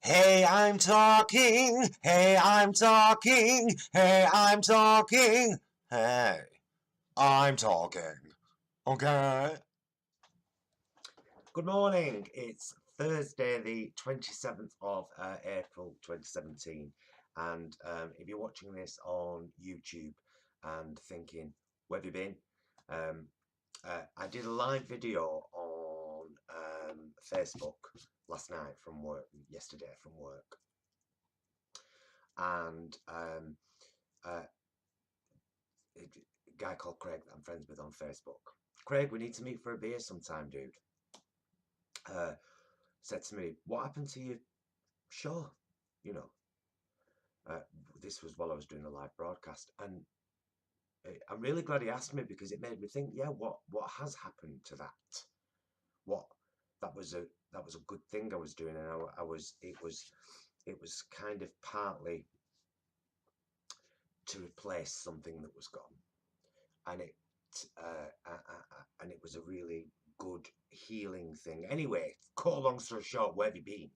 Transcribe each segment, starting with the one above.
Hey, I'm talking. Hey, I'm talking. Hey, I'm talking. Hey, I'm talking. Okay. Good morning. It's Thursday, the 27th of April 2017. And if you're watching this on YouTube and thinking, where have you been? I did a live video on Facebook last night from work, yesterday from work. And a guy called Craig that I'm friends with on Facebook. Craig, we need to meet for a beer sometime, dude. Said to me, what happened to your show? You know, this was while I was doing the live broadcast. And I'm really glad he asked me because it made me think, yeah, what has happened to that? What that was a good thing I was doing, and it was kind of partly to replace something that was gone, and it was a really good healing thing. Anyway, cut a long story short, where have you been?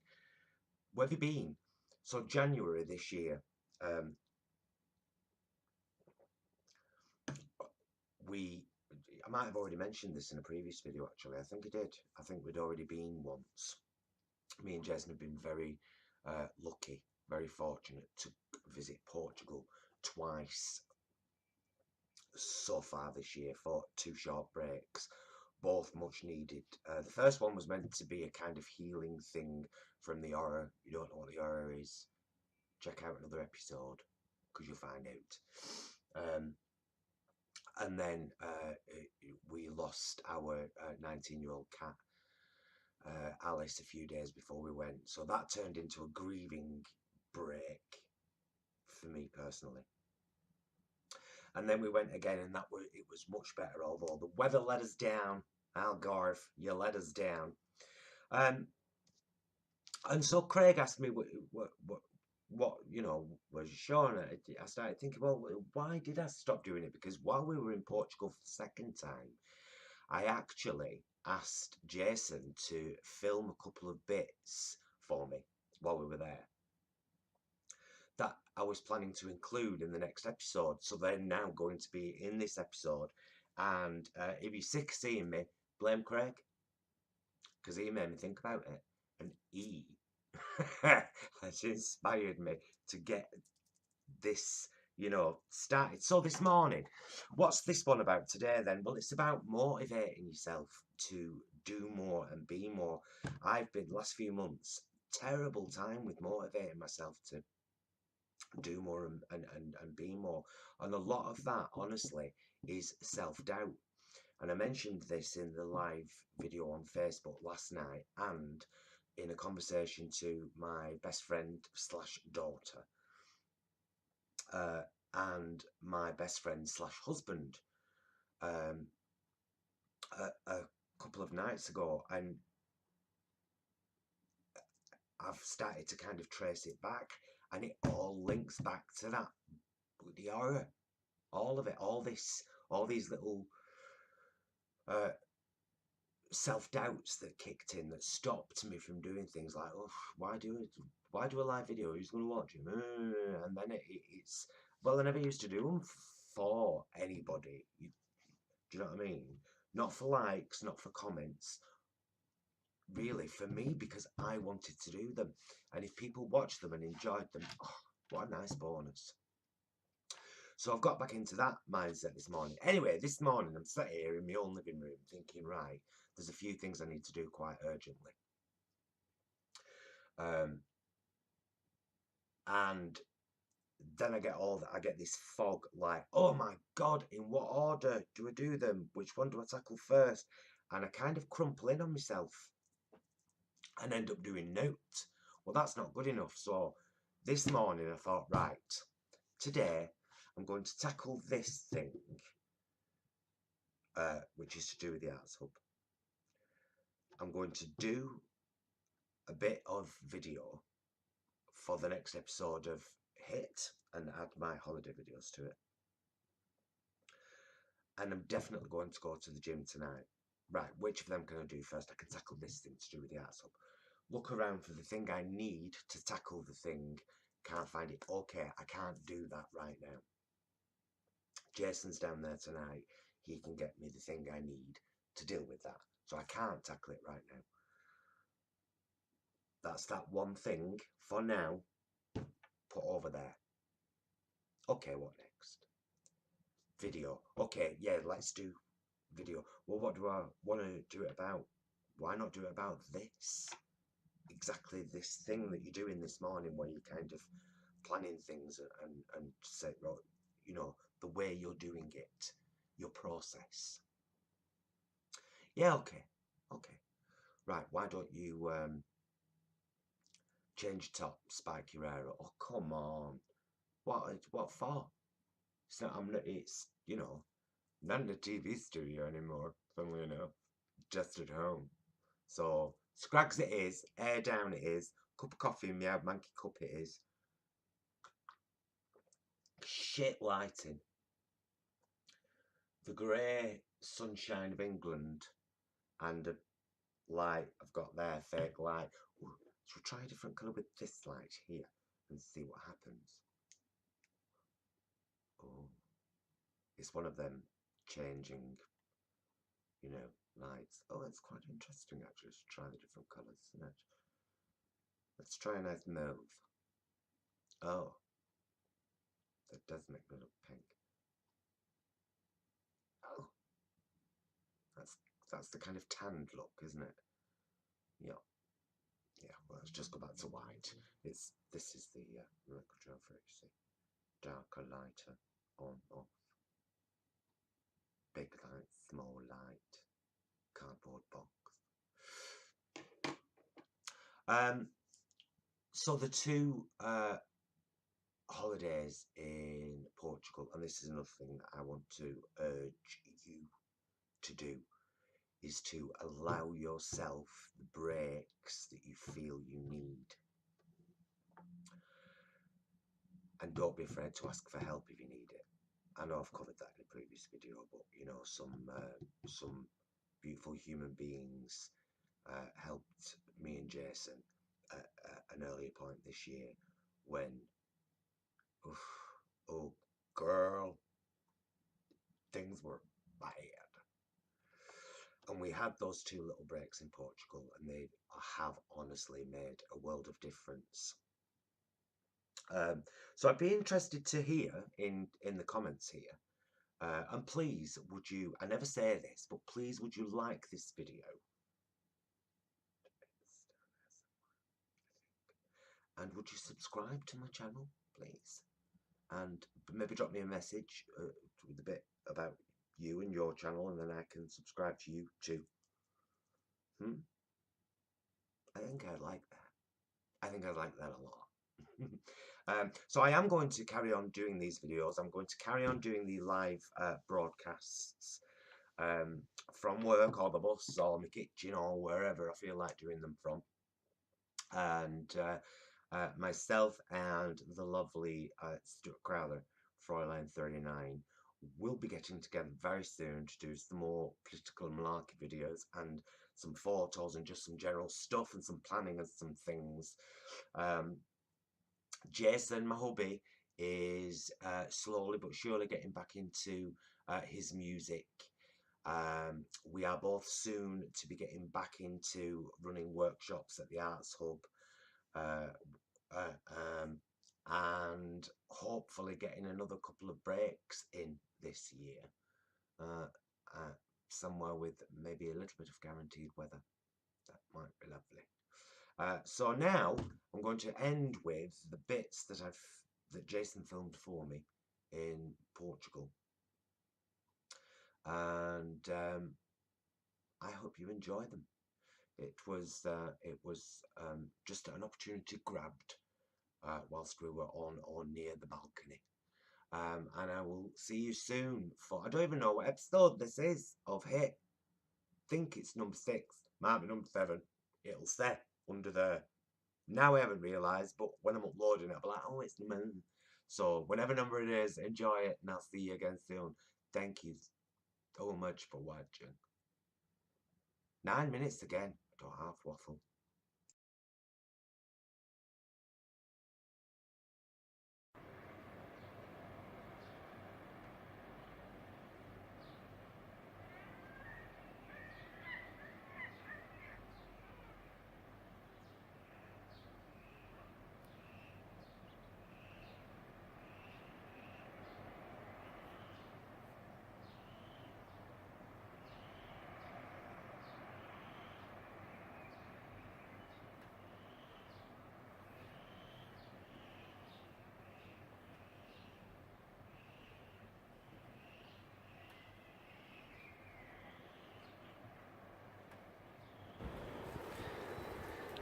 Where have you been? So January this year, I might have already mentioned this in a previous video, actually. I think I did. I think we'd already been once. Me and Jason have been very lucky, very fortunate to visit Portugal twice so far this year for 2 short breaks, both much needed. The first one was meant to be a kind of healing thing from the horror. You don't know what the horror is? Check out another episode because you'll find out. And then we lost our 19-year-old cat, Alice, a few days before we went. So that turned into a grieving break for me personally. And then we went again, and it was much better, although the weather let us down. Algarve, you let us down. And so Craig asked me what was your show, and I started thinking, well, why did I stop doing it? Because while we were in Portugal for the second time, I actually asked Jason to film a couple of bits for me while we were there that I was planning to include in the next episode. So they're now going to be in this episode. And if you're sick of seeing me, blame Craig, because he made me think about it. And he has inspired me to get this, started. So this morning, what's this one about today then? Well, it's about motivating yourself to do more and be more. I've been, last few months, terrible time with motivating myself to do more and be more. And a lot of that, honestly, is self-doubt. And I mentioned this in the live video on Facebook last night and in a conversation to my best friend slash daughter and my best friend slash husband a couple of nights ago. And I've started to kind of trace it back, and it all links back to that bloody horror. All of it, all these little self-doubts that kicked in that stopped me from doing things like, oh, why do a live video? Who's going to watch it? And then it's, well, I never used to do them for anybody. Do you know what I mean? Not for likes, not for comments. Really, for me, because I wanted to do them. And if people watched them and enjoyed them, oh, what a nice bonus. So I've got back into that mindset this morning. Anyway, this morning I'm sat here in my own living room thinking, right, there's a few things I need to do quite urgently. And then I get this fog like, oh my God, in what order do I do them? Which one do I tackle first? And I kind of crumple in on myself and end up doing notes. Well, that's not good enough. So this morning I thought, right, today I'm going to tackle this thing, which is to do with the Arts Hub. I'm going to do a bit of video for the next episode of Hit and add my holiday videos to it. And I'm definitely going to go to the gym tonight. Right, which of them can I do first? I can tackle this thing to do with the Arts Hub. look around for the thing I need to tackle the thing, can't find it. Okay, I can't do that right now. Jason's down there tonight. He can get me the thing I need to deal with that. So I can't tackle it right now. That's that one thing for now. Put over there. Okay, what next? Video. Okay, yeah, let's do video. Well, what do I want to do it about? Why not do it about this? Exactly this thing that you're doing this morning where you're kind of planning things and say, well, you know, the way you're doing it, your process. Yeah, okay. Okay. Right, why don't you change top, spike your hair up? Oh, come on. What for? It's not, it's, you know, not in the TV studio anymore, funnily enough. Just at home. So, scrags it is, air down it is, cup of coffee in my manky cup it is. Shit lighting. The grey sunshine of England and a light I've got there, fake light. Ooh, shall we try a different colour with this light here and see what happens? Oh, it's one of them changing, you know, lights. Oh, that's quite interesting actually to try the different colours, isn't it? Let's try a nice mauve. Oh, that does make me look pink. Oh, that's the kind of tanned look, isn't it? Yeah. Yeah, well, let's just go back to white. This is the record gel for it, you see. Darker, lighter, on, off. Big light, small light. Cardboard box. So the two holidays in Portugal, and this is another thing that I want to urge you to do, is to allow yourself the breaks that you feel you need. And don't be afraid to ask for help if you need it. I know I've covered that in a previous video, but you know, some beautiful human beings helped me and Jason at an earlier point this year when, oh girl, things were bad. And we had those two little breaks in Portugal, and they have honestly made a world of difference. So I'd be interested to hear in the comments here. And please, would you, I never say this, but please, would you like this video? And would you subscribe to my channel, please? And maybe drop me a message with a bit about you and your channel, and then I can subscribe to you too. I think I'd like that. I think I'd like that a lot. So I am going to carry on doing these videos. I'm going to carry on doing the live broadcasts from work or the bus or my kitchen or wherever I feel like doing them from. And myself and the lovely Stuart Crowther, Fräulein 39, will be getting together very soon to do some more political malarkey videos and some photos and just some general stuff and some planning and some things. Jason, my hubby, is slowly but surely getting back into his music. We are both soon to be getting back into running workshops at the Arts Hub, and hopefully getting another couple of breaks in this year, somewhere with maybe a little bit of guaranteed weather. That might be lovely. So now I'm going to end with the bits that Jason filmed for me in Portugal, and I hope you enjoy them. It was just an opportunity grabbed whilst we were on or near the balcony. And I will see you soon for, I don't even know what episode this is of Hit. I think it's number 6, might be number 7. It'll say under there. Now I haven't realised, but when I'm uploading it, I'll be like, oh, it's number. So whatever number it is, enjoy it, and I'll see you again soon. Thank you so much for watching. 9 minutes again. I don't half waffle.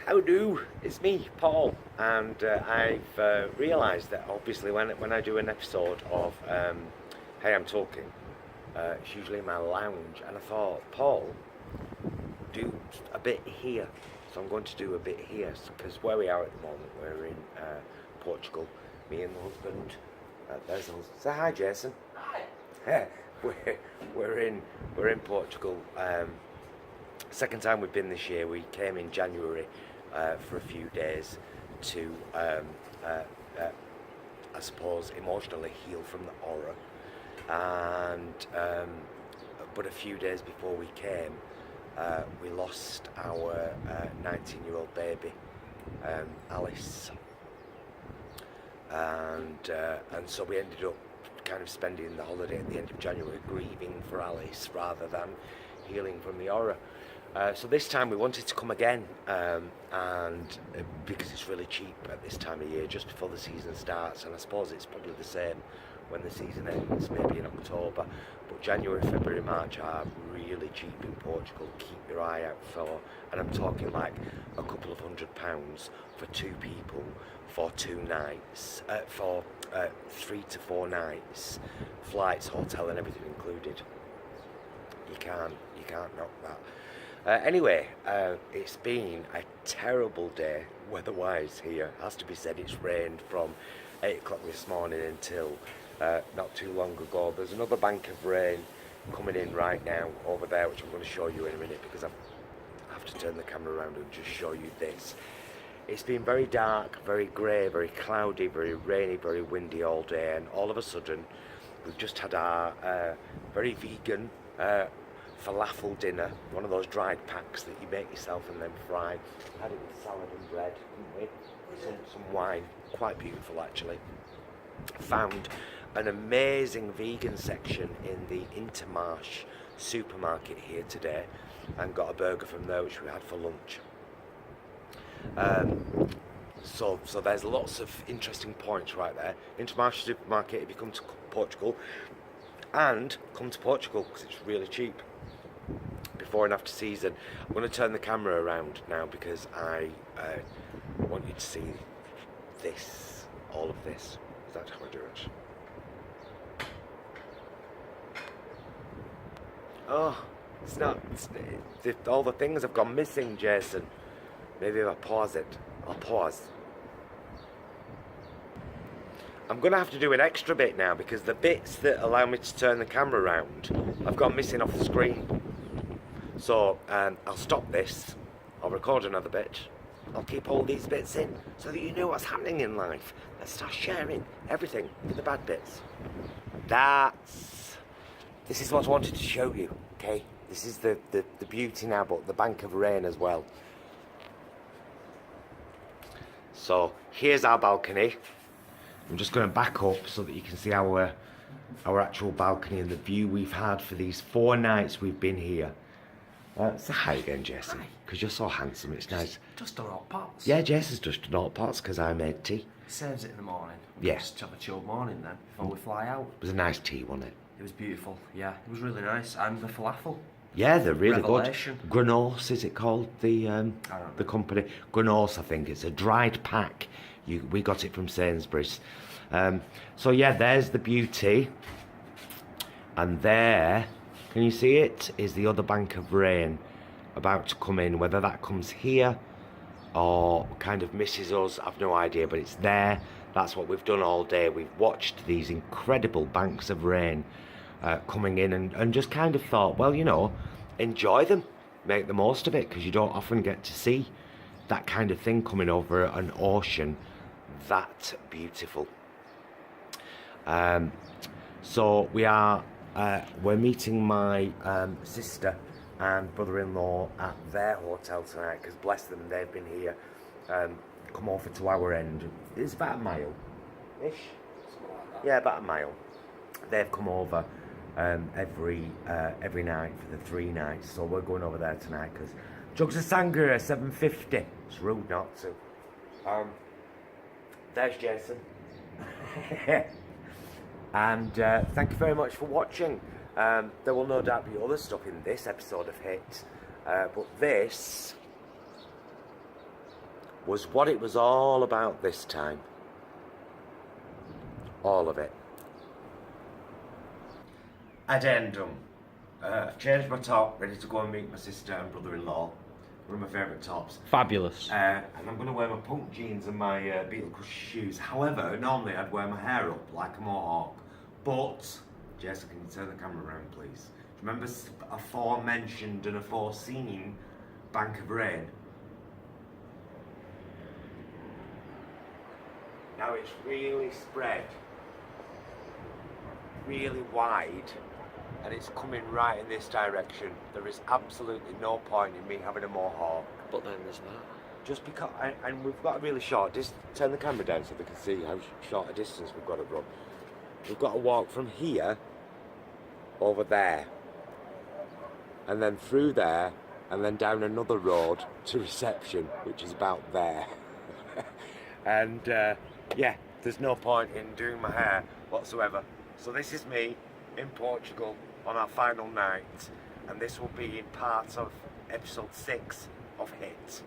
How do? It's me, Paul, and I've realised that obviously when I do an episode of Hey I'm Talking, it's usually in my lounge, and I thought, Paul, do a bit here. So I'm going to do a bit here, because where we are at the moment, we're in Portugal, me and the husband. There's the husband. Say hi, Jason. Hi. we're in Portugal. Second time we've been this year. We came in January for a few days to, I suppose, emotionally heal from the horror. And but a few days before we came, we lost our 19-year-old baby, Alice, and so we ended up kind of spending the holiday at the end of January grieving for Alice rather than healing from the horror. So this time we wanted to come again, and because it's really cheap at this time of year, just before the season starts, and I suppose it's probably the same when the season ends, maybe in October, but January, February, March are really cheap in Portugal. Keep your eye out for, and I'm talking like a couple of £100 for 2 people for 2 nights, for 3 to 4 nights, flights, hotel and everything included. You can't knock that. Anyway, it's been a terrible day weather-wise here. Has to be said, it's rained from 8 o'clock this morning until not too long ago. There's another bank of rain coming in right now over there, which I'm going to show you in a minute, because I have to turn the camera around and just show you this. It's been very dark, very grey, very cloudy, very rainy, very windy all day, and all of a sudden we've just had our very vegan falafel dinner, one of those dried packs that you make yourself and then fry. We had it with salad and bread, didn't we? Some wine, quite beautiful actually. Found an amazing vegan section in the Intermarché supermarket here today, and got a burger from there which we had for lunch. So there's lots of interesting points right there. Intermarché supermarket if you come to Portugal, and come to Portugal because it's really cheap before and after season. I'm going to turn the camera around now because I want you to see this, all of this. Is that how I do it? Oh, it's not, all the things have gone missing, Jason. Maybe if I pause it, I'll pause. I'm going to have to do an extra bit now because the bits that allow me to turn the camera around have gone missing off the screen. So I'll stop this, I'll record another bit, I'll keep all these bits in so that you know what's happening in life. Let's start sharing everything for the bad bits. This is what I wanted to show you, okay? This is the beauty now, but the bank of rain as well. So here's our balcony. I'm just going to back up so that you can see our actual balcony and the view we've had for these 4 nights we've been here. Say hi again, Jason, because you're so handsome. It's nice. Just done hot pots. Yeah, Jason's just done hot pots because I made tea. Saves it in the morning. Yeah. Just have a chilled morning then before we fly out. It was a nice tea, wasn't it? It was beautiful. Yeah, it was really nice. And the falafel. Yeah, they're really Revelation. good. Granos, is it called, the company? Granos, I think. It's a dried pack. We got it from Sainsbury's. So yeah, there's the beauty. And there, can you see it, is the other bank of rain about to come in. Whether that comes here or kind of misses us, I've no idea, but it's there. That's what we've done all day. We've watched these incredible banks of rain coming in and just kind of thought, well, you know, enjoy them, make the most of it, because you don't often get to see that kind of thing coming over an ocean that beautiful. So we're meeting my sister and brother-in-law at their hotel tonight, because bless them, they've been here, come over to our end. It's about a mile-ish. Yeah, about a mile. They've come over every night for the 3 nights, so we're going over there tonight because jugs of sangria, $7.50. It's rude not to. There's Jason. And thank you very much for watching. There will no doubt be other stuff in this episode of Hit, but this was what it was all about this time. All of it. Addendum. Changed my top, ready to go and meet my sister and brother-in-law. One of my favourite tops. Fabulous. And I'm going to wear my punk jeans and my Beetlejuice shoes. However, normally I'd wear my hair up like a mohawk. But, Jessica, can you turn the camera around, please? Remember aforementioned and aforeseen bank of rain? Now it's really spread, really wide, and it's coming right in this direction. There is absolutely no point in me having a mohawk. But then there's that. Just because, and we've got a really short distance. Turn the camera down so they can see how short a distance we've got to run. We've got to walk from here over there, and then through there, and then down another road to reception, which is about there. And yeah, there's no point in doing my hair whatsoever. So this is me in Portugal on our final night, and this will be in part of episode 6 of Hit.